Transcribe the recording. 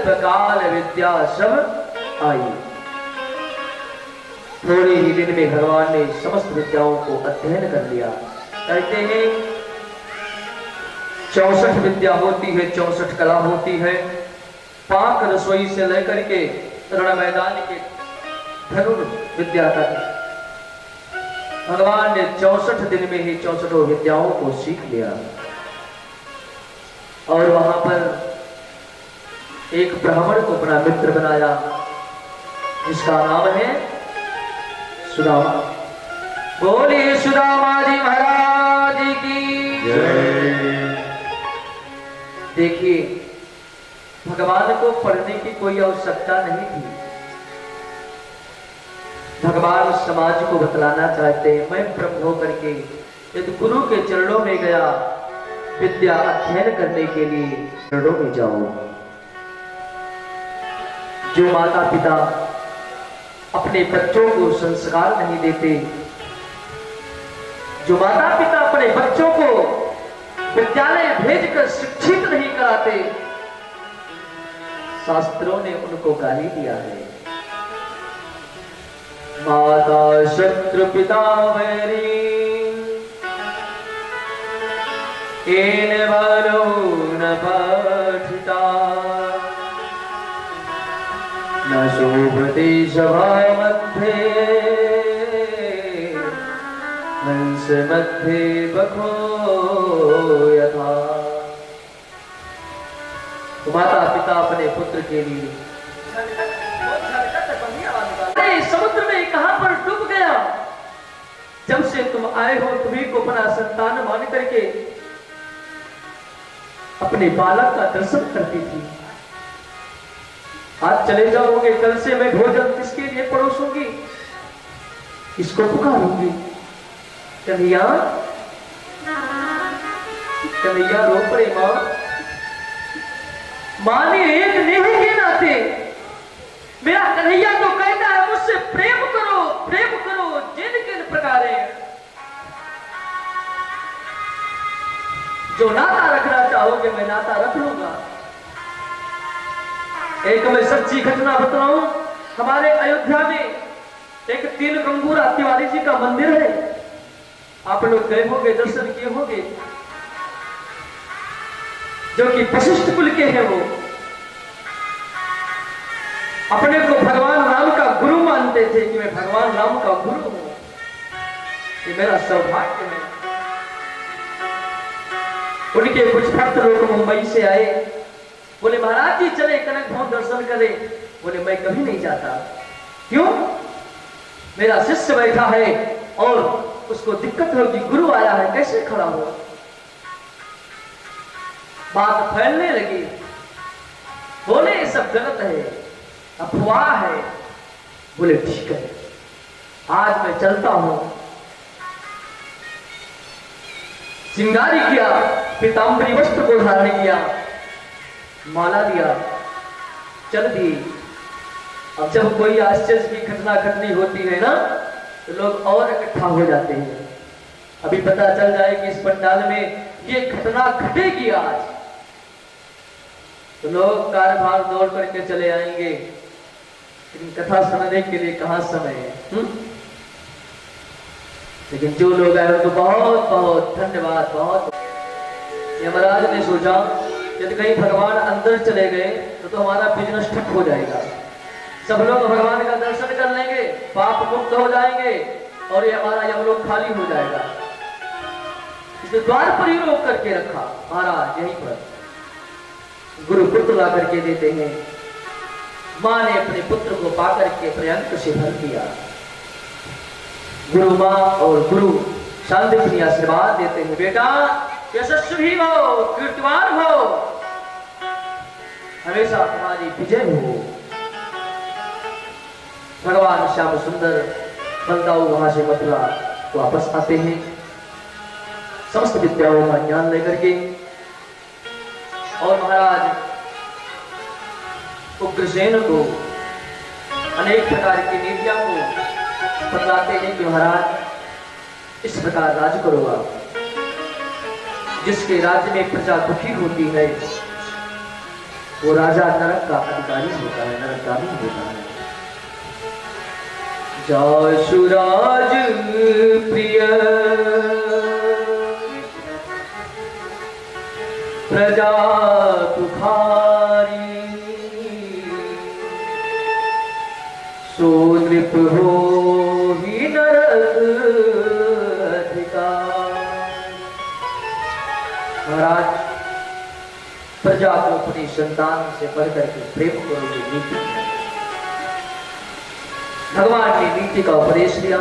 प्रकार विद्या सब आई। थोड़े ही दिन में भगवान ने समस्त विद्याओं को अध्ययन कर लिया। कहते हैं 64 विद्या होती है, 64 कला होती है। पाक रसोई से लेकर के रण मैदान के धनुर विद्या तक भगवान ने 64 दिन में ही 64 विद्याओं को सीख लिया। और वहां पर एक ब्राह्मण को अपना मित्र बनाया जिसका नाम है सुदामा। बोलिए सुदामा जी महाराज की जय। देखिए, भगवान को पढ़ने की कोई आवश्यकता नहीं थी। भगवान समाज को बतलाना चाहते हैं, मैं ब्रह्म होकर के यदि गुरु के चरणों में गया, विद्या अध्ययन करने के लिए चरणों में जाओ। जो माता पिता अपने बच्चों को संस्कार नहीं देते, जो माता पिता अपने बच्चों को विद्यालय भेजकर शिक्षित नहीं कराते, शास्त्रों ने उनको गाली दिया है। माता शत्रु पिता वैरी एन बलो न पठिता न शोभते सभा मध्ये हंस मध्ये बखो यथा। तो माता पिता अपने पुत्र के लिए समुद्र में कहां पर डूब गया। जब से तुम आए हो, तुम्ही को अपना संतान मान करके अपने बालक का दर्शन करती थी। आज चले जाओगे, कल से मैं भोजन किसके लिए परोसूंगी, किसको पुकारूंगी। कन्हैया कन्हैया रो पड़े मां। मां ने एक नेही के नाते मेरा कन्हैया तो कहता है मुझसे प्रेम करो जिन किन प्रकार जो नाता रखना चाहोगे मैं नाता रख लूंगा। एक मैं सच्ची घटना बताऊं, हमारे अयोध्या में एक 3 गंगूरा तिवारी जी का मंदिर है। आप लोग गए होंगे, दर्शन किए होंगे, जो कि वशिष्ठ कुल के हैं। वो अपने को भगवान राम का गुरु मानते थे कि मैं भगवान राम का गुरु हूं, ये मेरा सौभाग्य है। उनके कुछ भक्त लोग मुंबई से आए, बोले महाराज जी चले कनक भवन दर्शन करें। बोले मैं कभी नहीं जाता। क्यों? मेरा शिष्य बैठा है और उसको दिक्कत होगी, गुरु आया है, कैसे खड़ा हो। बात फैलने लगी। बोले ये सब गलत है, अफवाह है। बोले ठीक है, आज मैं चलता हूं। श्रृंगारी किया, पीतांबरी वस्त्र को धारण किया, माला दिया, चल दी। अब जब कोई आश्चर्य की घटना घटनी होती है ना, तो लोग और इकट्ठा हो जाते हैं। अभी पता चल जाए कि इस पंडाल में ये घटना घटेगी आज, तो लोग कारभार दौड़ करके चले आएंगे, लेकिन कथा सुनने के लिए कहां समय है। लेकिन जो लोग आए उनको बहुत बहुत धन्यवाद। बहुत यमराज ने सोचा यदि कहीं भगवान अंदर चले गए तो हमारा बिजनेस ठप हो जाएगा। सब लोग भगवान का दर्शन कर लेंगे, पाप मुक्त हो जाएंगे और ये हमारा यमलोक खाली हो जाएगा। इसलिए द्वार पर ही रोक करके रखा महाराज। यहीं पर गुरु पुत्र ला करके देते हैं। मां ने अपने पुत्र को पाकर के प्रयंक से भर दिया। गुरु मां और गुरु शांति आशीर्वाद देते हैं, बेटा यशस्वी हो, कीर्तिवान हो, हमेशा तुम्हारी विजय हो। भगवान श्याम सुंदर बलदाऊ वहां से मथुरा वापस आते हैं, समस्त विद्याओं का ज्ञान लेकर के। और महाराज उग्रसेन को अनेक प्रकार की नीतियां को बतलाते हैं कि महाराज इस प्रकार राज करो आप। जिसके राज्य में प्रजा दुखी होती है वो राजा नरक का अधिकारी होता है, नरकगामी होता है। जासुराज प्रिय प्रजा तुखारी, सो नृप हो ही नरक अधिकार। महाराज, प्रजा को अपनी संतान से बढ़कर के प्रेम करो, ये नीति। भगवान ने नीति का उपदेश दिया।